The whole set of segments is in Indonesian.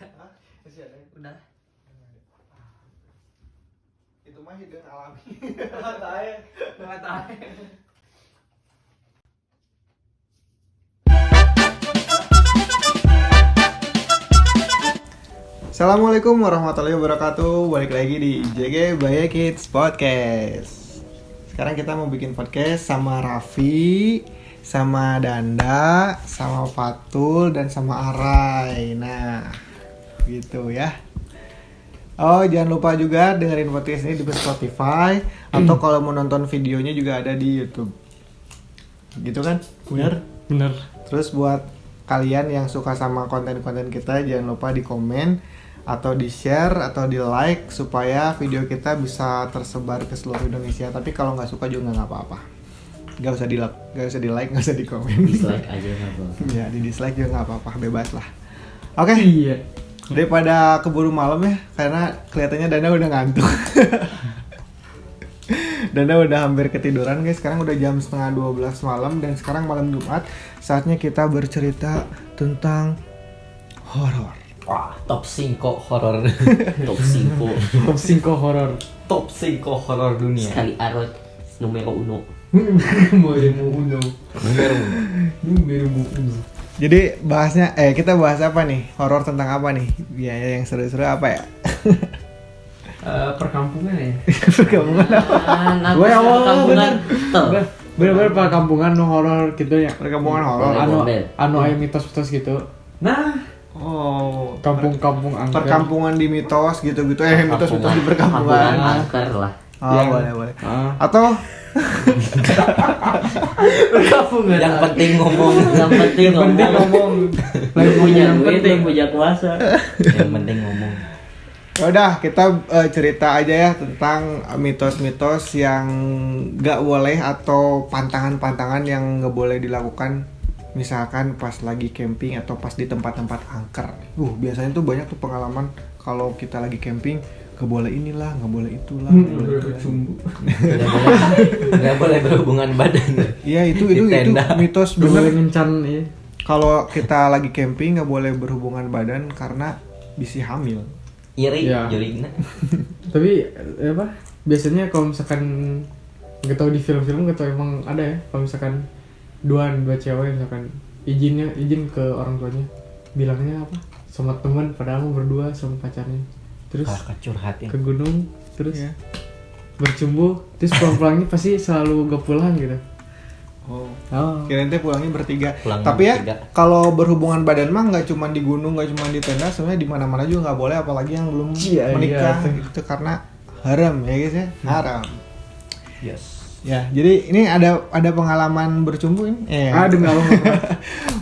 Masih ada. Udah. Itu mah hidangan alami. Nggak tahu. Assalamualaikum warahmatullahi wabarakatuh. Balik lagi di JG by Kids Podcast. Sekarang kita mau bikin podcast sama Raffi, sama Danda, sama Fatul, dan sama Arai. Nah, gitu ya. Oh, jangan lupa juga dengerin podcast ini di Spotify atau kalau mau nonton videonya juga ada di YouTube. Gitu kan? Bener? Bener. Terus buat kalian yang suka sama konten-konten kita, jangan lupa di komen atau di share atau di like supaya video kita bisa tersebar ke seluruh Indonesia. Tapi kalau nggak suka juga nggak apa-apa. Nggak usah di like, nggak usah di komen. Dislike aja nggak apa-apa. Ya, di dislike juga nggak apa-apa, bebas lah. Oke. Iya. Daripada keburu malam ya, karena kelihatannya Dana udah ngantuk. Dana udah hampir ketiduran guys. Sekarang udah jam 11:30 malam dan sekarang malam Jumat. Saatnya kita bercerita tentang horor. Wah, top 5 horor. Top 5. Top 5 horor. Top 5 horor dunia. Sekali arot numero 1. Numero uno. Jadi bahasnya kita bahas apa nih? Horor tentang apa nih? Ya yang seru-seru apa ya? Perkampungan ya. Perkampungan apa? Gue awal Perkampungan. bener-bener perkampungan no horor gitu ya. Perkampungan horor. Anu aya mitos-mitos gitu. Nah, Oh, kampung-kampung angker. perkampungan di mitos gitu-gitu. Mitos-mitos di Perkampungan perkampungan. angker lah. Oh, Yang- boleh. Ah. Atau Perkampungan. Yang penting ngomong. Yang penting ngomong. Lagi Punya yang duit, penting. punya kuasa. Yang penting ngomong. ya udah kita cerita aja ya tentang mitos-mitos yang nggak boleh atau pantangan-pantangan yang nggak boleh dilakukan. Misalkan pas lagi camping atau pas di tempat-tempat angker. Biasanya tuh banyak tuh pengalaman kalau kita lagi camping nggak boleh inilah, nggak boleh itulah. Nggak boleh berhubungan badan. Iya itu Di tenda. mitos Boleh bener. ngencan ya. Kalau kita lagi camping nggak boleh berhubungan badan karena bisa hamil. Iri, Ya. jurigna. Tapi apa? Biasanya kalau misalkan nggak tahu di film-film nggak tahu emang ada ya. Kalau misalkan dua cewek misalkan izin ke orang tuanya, bilangnya apa? Sama teman, padahal mau berdua sama pacarnya. Terus Kakak curhat ya. ke gunung, terus Iya. bercumbu, terus pulang-pulangnya pasti selalu gak pulang gitu. Oh. Oh. Kirain teh pulangnya bertiga. Pulang Tapi ya bertiga. kalau berhubungan badan mah nggak cuma di gunung, nggak cuma di tenda, sebenarnya di mana-mana juga nggak boleh, apalagi yang belum Iya, menikah iya. gitu karena haram ya guys ya, haram. Yes. Ya, jadi ini ada pengalaman bercumbu ini. Enggak apa.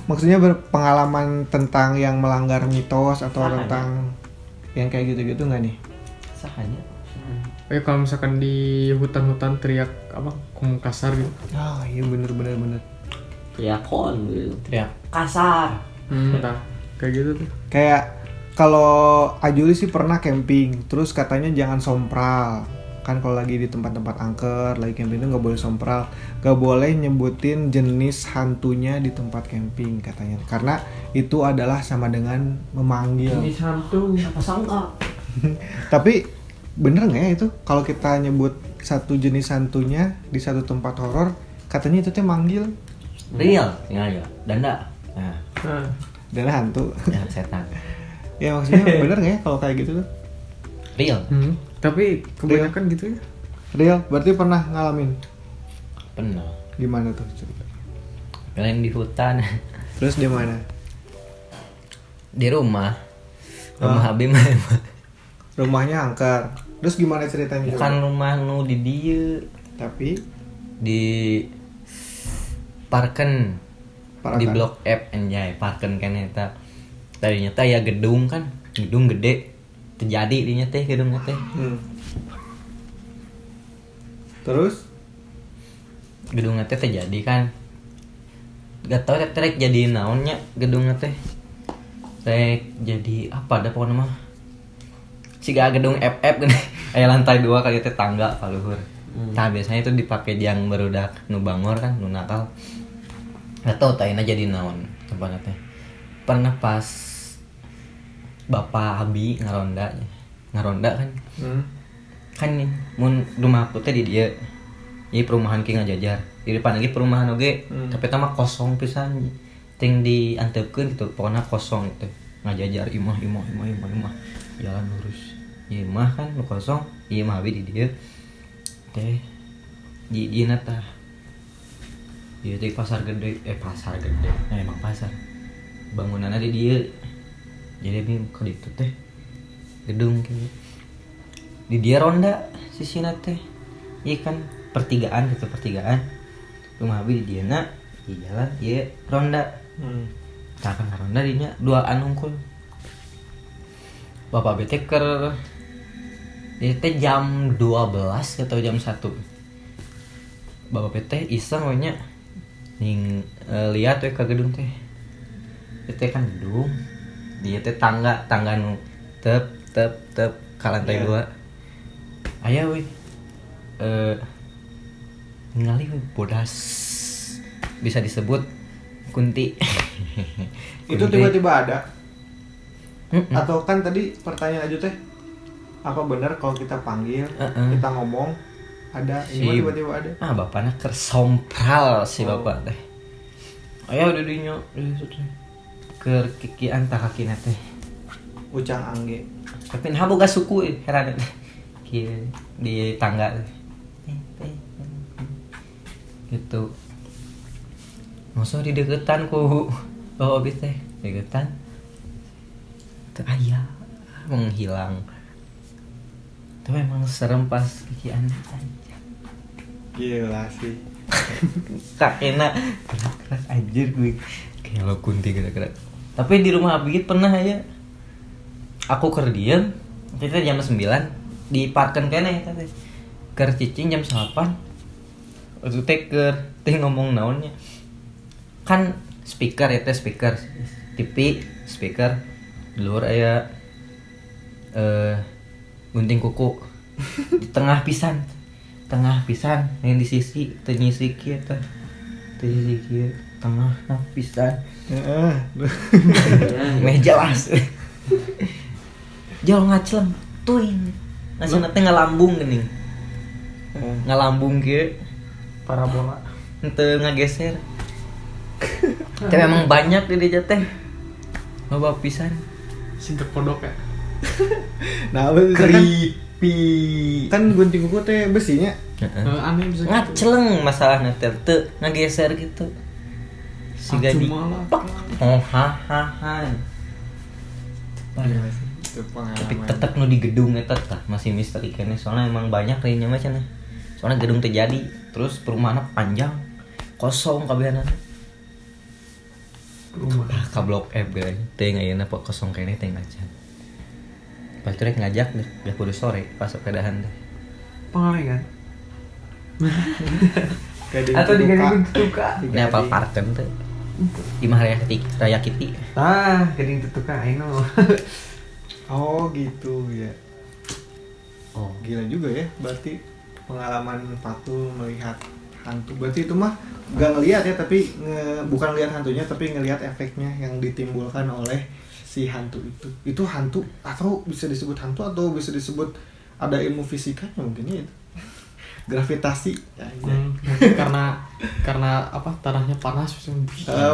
Maksudnya berpengalaman tentang yang melanggar mitos atau Sahanya. tentang yang kayak gitu-gitu nggak nih? Sahanya. Kalau misalkan di hutan-hutan teriak apa ngomong kasar gitu. Ah iya bener. Teriakon gitu. Teriak kasar. Entah kayak gitu tuh. Kayak kalau Ajuli sih pernah camping, terus katanya jangan sompral. Kan kalau lagi di tempat-tempat angker, lagi camping itu nggak boleh sompral, nggak boleh nyebutin jenis hantunya di tempat camping katanya, karena itu adalah sama dengan memanggil. Ini hantu. Apa sangka? Tapi bener nggak ya itu kalau kita nyebut satu jenis hantunya di satu tempat horor, katanya itu teh manggil Real. Ya. Danda. Nah, Nah, adalah hantu. ya setan. Ya maksudnya bener nggak ya kalau kayak gitu tuh? Real. tapi kebanyakan gitu ya. Real, berarti pernah ngalamin? Pernah. Gimana tuh cerita? Kalian di hutan. Terus di mana? Di rumah. Rumah Habib mah. Rumahnya angker. Terus gimana ceritanya? Bukan rumah nu di dieu. Tapi Di Parken. Parakan. Di Blok F anjay, Parken kan eta. Tadinya teh ya gedung kan, gedung gede. Terjadi dinya teh gedungnya teh. Terus Gedungnya teh terjadi kan. Gak tau trek jadi naonnya gedungnya teh. Trek jadi apa ada pokoknya mah. Siga gedung FF gini. Aya lantai 2 kali teh tangga ka luhur. Nah biasanya itu dipakai yang barudak nu bangor kan, nu nakal. Gak tau tayana jadi naon tempatnya teh. Pernah pas Bapak Abi ngaronda kan. Kan mun rumah aku teh di dia. Ieu perumahan ki ngajajar. Di depan lagi perumahan oge, tapi eta mah kosong pisan. Ting diantepkeun gitu, pokona kosong gitu. Ngajajar imah. Jalan lurus. Ieu mah kan nu kosong, ieu mah Abi di dieu. Teh di dieuna tah. Ieu teh pasar gede. Nah, emang pasar. Bangunanna di dieu. Jadi abi ka ditu teh. Gedung kieu. Di dia ronda sisina teh. Ieu kan pertigaan. Rumah abi di dieuna di jalan ieu ronda. Tah kan ronda dinya duaan unggul. Bapak bete keur ieu teh jam 12 atau jam 1. Bapak bete iseng we nya ning lihat we ka gedung teh. Teh kan gedung. Dia teh tangga nu tep ka lantai 2. Aya we ningali we bodas. Bisa disebut kunti. Itu tiba-tiba ada. Atau kan tadi pertanyaan aja teh, apa benar kalau kita panggil, kita ngomong ada, ini tiba-tiba ada? Bapaknya kersompral si bapak teh. Aya udah dinyo keur kikian tah kakina teh. Ucang angge. Tapi nah boga suku heran teh. Kieu di tangga teh. Gitu. Masa di deketan ku bawa bis teh, deketan. Teu aya menghilang. Tapi emang serem pas kikian aja. Gila sih. Kakena gerak-gerak anjir gue. Kayak lo kunti gerak-gerak. Tapi di rumah Abi pernah ya. Aku keur dieum, kita jam 9 diparkeun keneh eta teh. Keur cicing jam 8. Waktu teh keur teh ngomong naonnya. Kan speaker ya teh speaker. TV speaker. Di luar aya gunting kuku. Di tengah pisan yang di sisi teu nyisi kieu teh. Teu nyisi kieu tengah pisan. Meja jelas. Jol ngaclem tuing. Ngasana teh ngalambung geuning. Ngalambung kieu Parabola. henteu ngageser. Tapi memang banyak di dieu teh. Loba pisan. Sintek kodok ya. Nah, Creepy. kan gunting kuku teh besinya. Aneh bisa gitu. Ngaceleng masalahna teh teu ngageser gitu. Siga di malah. Gila sih. Itu Tapi pengalaman. tetep nu di gedung eta tah masih misteri keneh soalnya emang banyak lainnya mah cenah. Soalnya gedung teh jadi, terus perumahanna panjang, kosong kabehna. Ka blok F ge teh ngayeuna kosong keneh teh ngajan. Pas itu rek ngajak deh kudu sore pas sepedahan teh. Pangalengan. Gading Atau di terbuka. gading tutuka. Ini apal parken teh. Imah raya Kiti. Gading tutuka, I know. Oh gitu ya. Oh, Gila juga ya, berarti pengalaman Fatul melihat hantu. Berarti itu mah gak ngelihat ya, tapi bukan lihat hantunya, tapi ngelihat efeknya yang ditimbulkan oleh si hantu itu. Itu hantu atau bisa disebut hantu atau bisa disebut ada ilmu fisikanya mungkin ya itu. Gravitasi. Ya, Mungkin karena apa tanahnya panas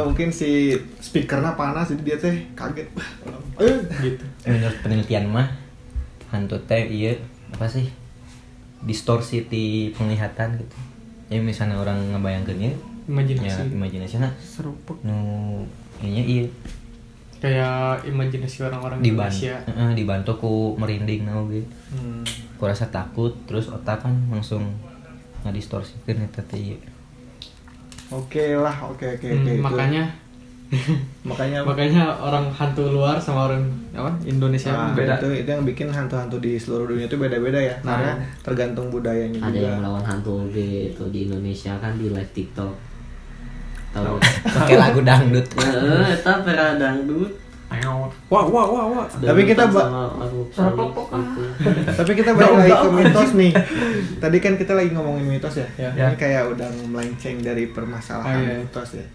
mungkin si speakernya panas jadi dia teh kaget. gitu. menurut penelitian mah hantu teh ieu apa sih? Distorsi di penglihatan gitu. Jadi misalnya orang ngebayangkeun ieu ya imajinasinya Seruput. nu ininya ieu Kayak imajinasi orang-orang Indonesia. dibantu ku merinding na oge. Ku rasa takut terus otak kan langsung ngadistorsikeun eta teh ieu. Oke. Makanya orang hantu luar sama orang apa Indonesia beda. Itu yang bikin hantu-hantu di seluruh dunia itu beda-beda ya, karena tergantung budayanya Ada juga. yang melawan hantu itu di Indonesia kan di live TikTok. Tahu? Pakai lagu dangdut. Eta pera dangdut. Wah. Tapi kita Tapi kita balik lagi ke mitos nih. Tadi kan kita lagi ngomongin mitos ya. Ya. Ini kayak udah melenceng dari permasalahan Iya. mitos ya.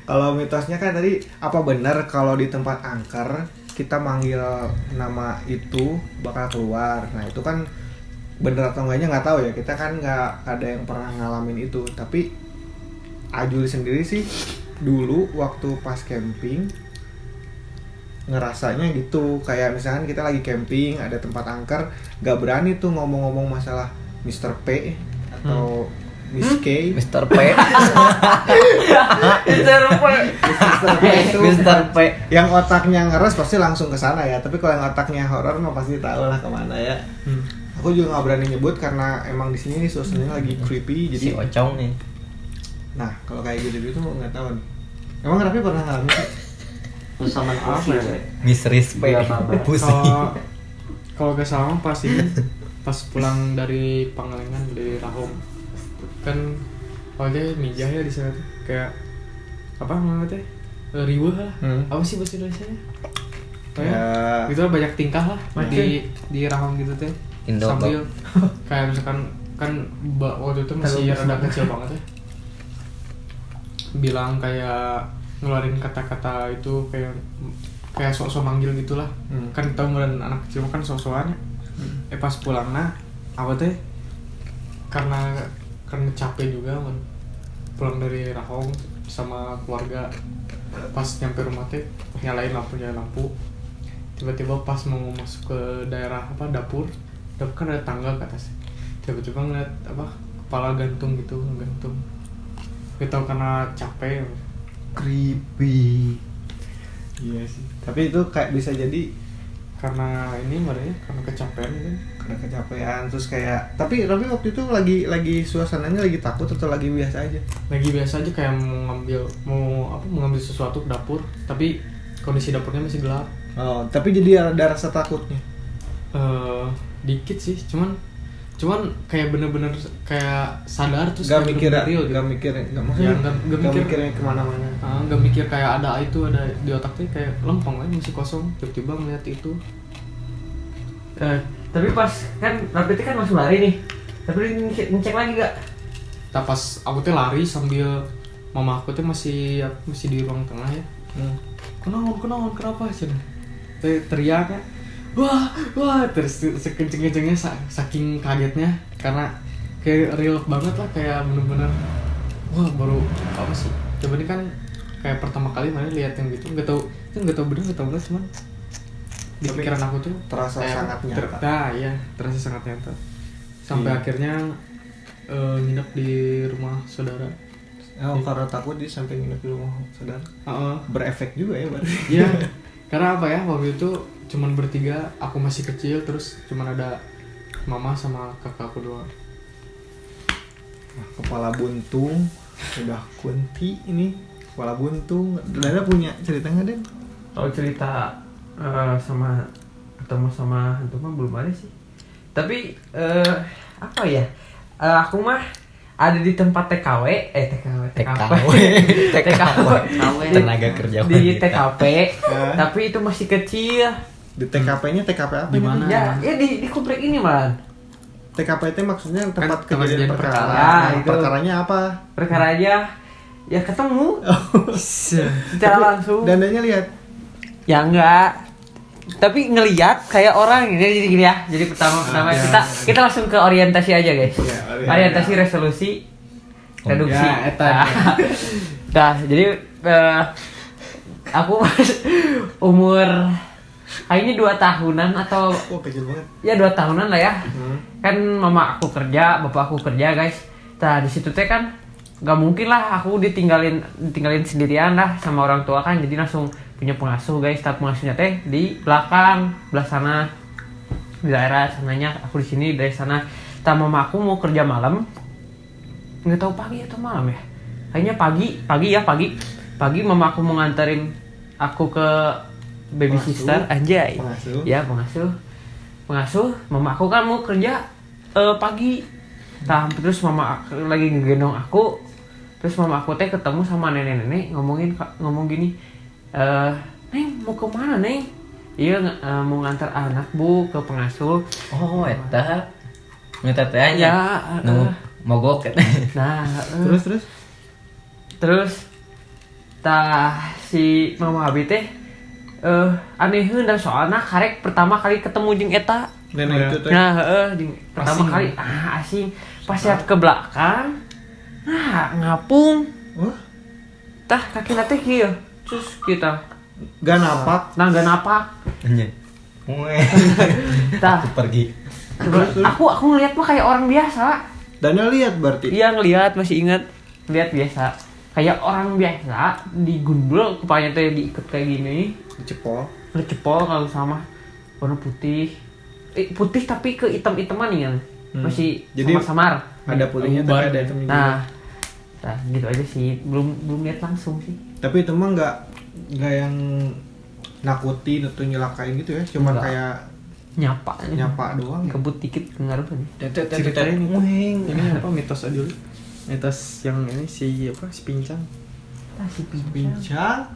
Kalau mitosnya kan tadi apa benar kalau di tempat angker kita manggil nama itu bakal keluar. Nah itu kan bener atau enggaknya nggak tahu ya, kita kan nggak ada yang pernah ngalamin itu. Tapi Ajul sendiri sih dulu waktu pas camping ngerasanya gitu, kayak misalkan kita lagi camping ada tempat angker, nggak berani tuh ngomong-ngomong masalah Mr. P atau Miss K. Mr. P. Mr. P itu Mr. P. yang otaknya ngeres pasti langsung ke sana ya, tapi kalau yang otaknya horor mah pasti tahu lah kemana ya. Aku juga nggak berani nyebut karena emang di sini nih suasananya lagi creepy, Si jadi Ocong nih. nah kalau kayak gitu tuh nggak tahu nih. Emang Raffi pernah ngalamin sih? Sama Apa kopi ya? gue. Miss Rispe. Gak apa-apa. Pusing. Kalau gak salah pas ini pas pulang dari Pangalengan dari Rahom kan awalnya mijah ya di sana tuh kayak apa namanya teh riweuh lah. Apa sih bahasa Indonesianya? Ya. Gitu lah, banyak tingkah lah di Rahom gitu teh. Indo, Sambil kayak misalkan kan waktu itu masih rada kecil banget ya. Bilang kayak ngeluarin kata-kata itu kayak sok-sok manggil gitulah. Kan tau ngeluarin anak kecil kan sok-sokannya. Pas pulang apa teh karena capek juga man. Pulang dari Rahong sama keluarga, pas nyampe rumah teh nyalain lampu, tiba-tiba pas mau masuk ke daerah dapur kan ada tangga ke atas, tiba-tiba ngeliat kepala gantung gak tau karena capek. Creepy. Iya sih. Tapi itu kayak bisa jadi Karena ini makanya karena kecapean kan. karena kecapean terus kayak. Tapi waktu itu lagi suasananya lagi takut atau lagi biasa aja? Lagi biasa aja kayak mau mengambil sesuatu ke dapur, tapi kondisi dapurnya masih gelap. Oh, tapi jadi ada rasa takutnya. Dikit sih, cuman kayak bener-bener kayak sadar terus Gak kayak mikir, bener-bener real gak mikir, gak maksudnya Ya, gak mikir. mikirnya kemana-mana. Gak mikir kayak ada di otak tuh kayak lempeng aja masih kosong, tiba-tiba ngeliat itu. Tapi pas kan Raffi kan langsung lari nih. Tapi ngecek lagi gak? Nah, pas aku tuh lari sambil mama aku tuh masih di ruang tengah ya. Kenapa cina? Teriak kan. Wah, terus sekenceng-kencengnya saking kagetnya karena kayak real banget lah, kayak bener-bener wah baru apa sih? Coba ini kan kayak pertama kali mana lihat yang gitu, nggak tahu bener nggak tahu cuman di Tapi pikiran aku tuh terasa sangat nyata. Iya, terasa sangat nyata. Sampai akhirnya nginep di rumah saudara. Oh, karena takut dia sampai nginep di rumah saudara. Berefek juga ya berarti. Iya, karena apa ya, waktu itu cuman bertiga, aku masih kecil, terus cuman ada mama sama kakakku doang. Nah, kepala buntung, udah kunti ini, kepala buntung. Dada punya cerita nggak Den? Kalau cerita sama ketemu sama hantu mah belum ada sih. Tapi apa ya? Aku mah ada di tempat TKW, tenaga kerja di wanita. TKP, tapi itu masih kecil. Di TKP-nya TKP apa? Di mana? Ya di komplek ini malah. TKP itu maksudnya tempat Kan kejadian kejadian perkara. perkara. Nah, itu. perkaranya apa? Perkara aja ya ketemu secara langsung. Dandanya lihat. Ya enggak. Tapi ngelihat kayak orang ini jadi gini ya. Jadi pertama kita langsung ke orientasi aja guys. Ya, Orientasi resolusi reduksi. Ya, eta. Nah, jadi aku umur kayaknya 2 tahunan atau Oh, kecil banget. ya 2 tahunan lah ya. Kan mama aku kerja, bapak aku kerja guys. Nah di situ teh kan nggak mungkin lah aku ditinggalin sendirian lah sama orang tua kan, jadi langsung punya pengasuh guys. Tapi pengasuhnya teh di belah sana, di daerah sananya, aku di sini dari sana. Tapi mama aku mau kerja malam, nggak tahu pagi atau malam ya, kayaknya pagi mama aku mau nganterin aku ke baby sister anjay. Pengasuh. Ya pengasuh mama aku kan mau kerja pagi. Nah, terus mama aku lagi ngegendong aku, terus mama aku teh ketemu sama nenek-nenek ngomong gini, Neng mau kemana Neng? Iya mau ngantar anak bu ke pengasuh. Oh, eta minta teh aja. Ya Mogok eta. nah Terus terus tah si mama abi teh anehkeun dan soalna karek pertama kali ketemu jeung eta. Nenek itu teh. Nah, pertama Asing. kali asing. Pas lihat ke belakang, ngapung. Wah, Tah kakina teh kieu. Terus kita gak napak. nggak napak. Anjing. Weh. Tah, Aku pergi. aku ngeliat mah kayak orang biasa. Daniel lihat berarti. Iya ngeliat, masih ingat. Lihat biasa. Kayak orang biasa digundul kepalanya teh diikat kayak gini. Cepol. Cepol kalau sama warna putih. Putih tapi ke hitam-hitaman nih kan. Masih Jadi samar-samar. Ada putihnya tapi ada hitamnya. Nah, gitu aja sih. Belum lihat langsung sih. Tapi itu mah nggak yang nakutin atau nyelakain gitu ya, cuma Nggak. kayak Nyapa doang ya. kebut dikit ngaruh nih. Ceritain ini apa mitos aja dulu. Mitos yang ini si pincang. Si Bincang.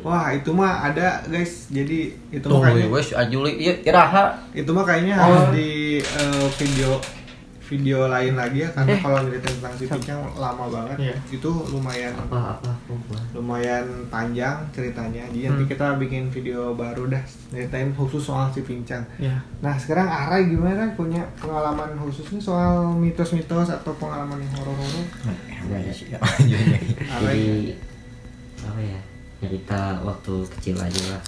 Wah, itu mah ada guys. Jadi itu Tuh, mah kayaknya wes ajuli ieu iraha. itu mah kayaknya harus di video lain lagi ya, karena kalau nyeritain tentang si Pincang lama banget. Iya. Itu lumayan apa lumayan panjang ceritanya. Jadi nanti kita bikin video baru dah ceritain khusus soal si Pincang. Ya. Nah sekarang Arai gimana, punya pengalaman khususnya soal mitos-mitos atau pengalaman yang horor-horor? Arai. jadi apa ya, cerita waktu kecil aja lah.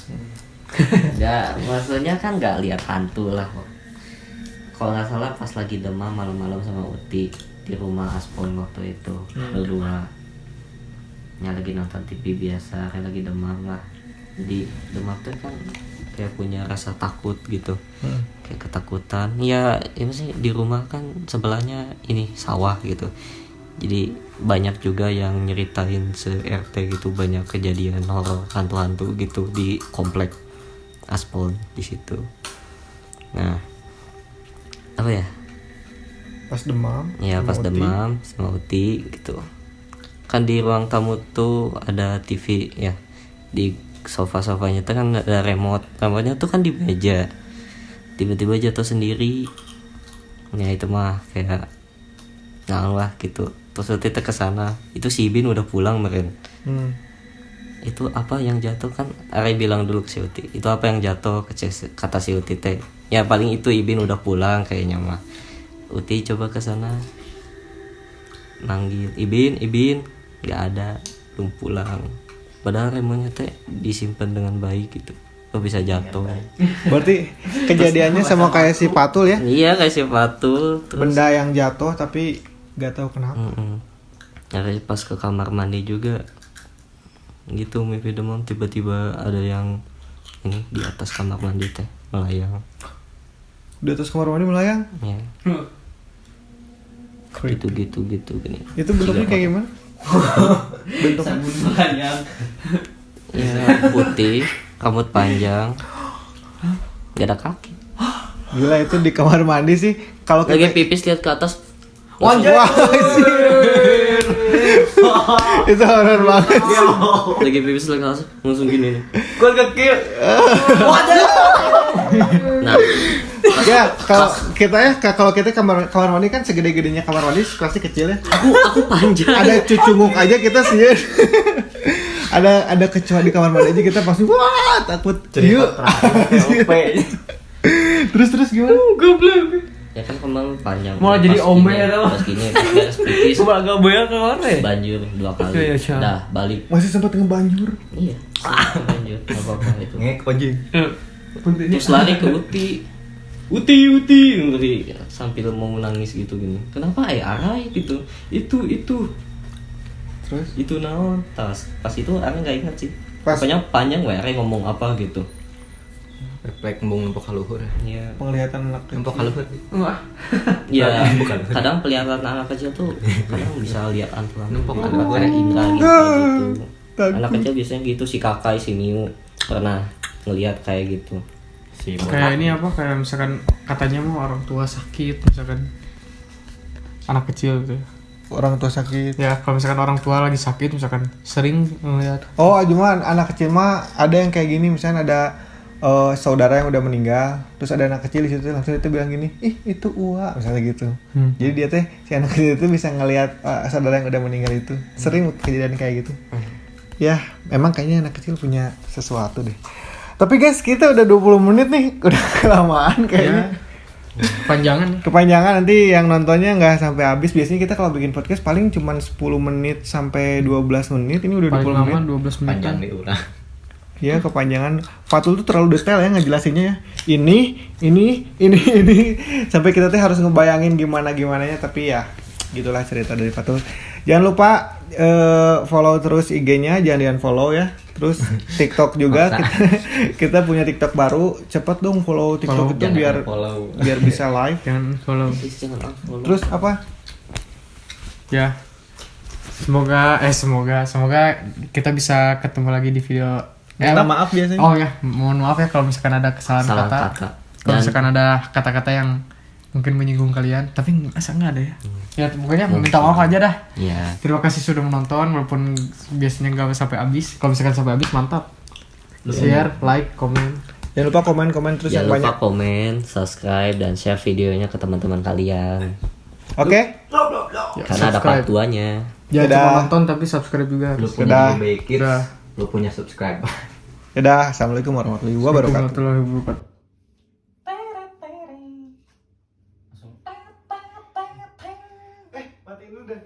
Nggak, maksudnya kan nggak lihat hantu lah. Kalau nggak salah pas lagi demam malam-malam sama Uti di rumah Aspon waktu itu berdua. Ya lagi nonton TV biasa, kayak lagi demam lah. Jadi demam tuh kan kayak punya rasa takut gitu, kayak ketakutan. Ya ini sih di rumah kan sebelahnya ini sawah gitu. Jadi banyak juga yang nyeritain se-RT gitu, banyak kejadian horor hantu-hantu gitu di komplek Aspon di situ. Nah, apa ya? Pas demam. Ya sama pas Uti. demam sama Uti gitu. Kan di ruang tamu tuh ada TV ya. Di sofa-sofanya tuh kan ada remote. Remote-nya tuh kan di meja. Tiba-tiba jatuh sendiri. Ya itu mah kayak lah gitu. Terus Uti ke sana. Itu si Ibin udah pulang meren. Itu apa yang jatuh kan? Arai bilang dulu ke si Uti. Itu apa yang jatuh, kata si Uti teh. Ya paling itu Ibin udah pulang kayaknya mah. Uti coba ke sana. Manggil Ibin, nggak ada, belum pulang. Padahal remonya teh disimpan dengan baik gitu. Kok bisa jatuh? Berarti kejadiannya sama kayak si Patul ya? Iya kayak si Patul. Benda yang jatuh tapi nggak tahu kenapa. Akhirnya pas ke kamar mandi juga gitu mimpi demam, tiba-tiba ada yang ini di atas kamar mandi teh melayang. Di atas kamar mandi melayang. Ya. Gitu gini. Itu bentuknya kayak gimana? Bentuk Ya putih, rambut panjang, gak ada kaki. gila, itu di kamar mandi sih. Kalau Lagi kita pipis lihat ke atas. wah, itu horor banget. Lagi pipis lihat ke atas langsung gini nih. Gua kecil. Nah, Ya, kalau kita kamar mandi kan segede-gedenya kamar mandi, pasti kecil ya. aku panjang. Ada cucunguk aja kita sih. ada kecoa di kamar mandi aja kita pasti wah takut. Yuk. Terus gimana? Ya kan kembang panjang. Malah jadi ombe tau. Pas gini pas beres pipis Gua agak bayar ke mana ya? banjur 2 kali. Iya, iya. Dah balik. Masih sempat ngebanjur. Iya. Banjur. Enggak apa-apa itu. Ngek anjing. Terus lari ke Uti ngeri sambil mau nangis gitu gini. Kenapa ya Arai gitu? Itu Terus itu naon? Pas itu Arai nggak ingat sih. Pas- Pokoknya panjang gue Arai ngomong apa gitu. Refleks embung nempok haluhur. Iya. penglihatan anak Nempok kecil. haluhur. Enggak. Iya. Bukan. Kadang pelihara anak kecil tuh kadang bisa lihat hantu. Nempok Ada haluhur. indra gitu. Gitu. Takut. Anak kecil biasanya gitu, si Kakai, si Miu pernah ngelihat kayak gitu. Si Kayak ini apa, kayak misalkan katanya mau orang tua sakit, misalkan anak kecil gitu. Orang tua sakit. Ya kalau misalkan orang tua lagi sakit, misalkan sering ngeliat. Oh, cuma anak kecil mah ada yang kayak gini, misalnya ada saudara yang udah meninggal, terus ada anak kecil di situ, langsung itu bilang gini, ih itu Ua, misalnya gitu. Jadi dia teh si anak kecil itu bisa ngelihat saudara yang udah meninggal itu. Sering kejadian kayak gitu. Ya, emang kayaknya anak kecil punya sesuatu deh. Tapi guys, kita udah 20 menit nih. Udah kelamaan kayaknya. Panjangan nih. Kepanjangan nanti yang nontonnya nggak sampai habis. Biasanya kita kalau bikin podcast paling cuma 10 menit sampai 12 menit. Ini udah Paling 20 lama menit. 12 menit. Panjang di urang. Ya, kepanjangan. Fatul tuh terlalu detail ya ngejelasinnya ya. Ini sampai kita tuh harus ngebayangin gimana-gimananya, tapi ya gitulah cerita dari Fatul. Jangan lupa follow terus IG-nya, jangan follow ya. Terus TikTok juga kita punya TikTok baru. Cepet dong follow TikTok itu biar bisa live. Jangan follow. Terus apa? Ya. Semoga kita bisa ketemu lagi di video. Minta maaf biasanya. Oh ya, mohon maaf ya kalau misalkan ada kesalahan Salah kata. kata. Kalau misalkan ada kata-kata yang mungkin menyinggung kalian, tapi masa nggak ada ya? Ya pokoknya minta maaf aja dah. Iya. Terima kasih sudah menonton, walaupun biasanya nggak sampai habis. Kalau misalkan sampai habis mantap. Share, like, komen. Jangan lupa komen-komen terus Jangan yang lupa banyak. komen, subscribe, dan share videonya ke teman-teman kalian. Oke? Ya, Karena ada part 2-nya. Jangan Dadah. cuma nonton tapi subscribe juga. Lu harus. Dadah. punya baik Dadah. lu punya subscribe. Dadah, assalamualaikum warahmatullahi wabarakatuh. Warahmatullahi wabarakatuh. Matiin dulu deh.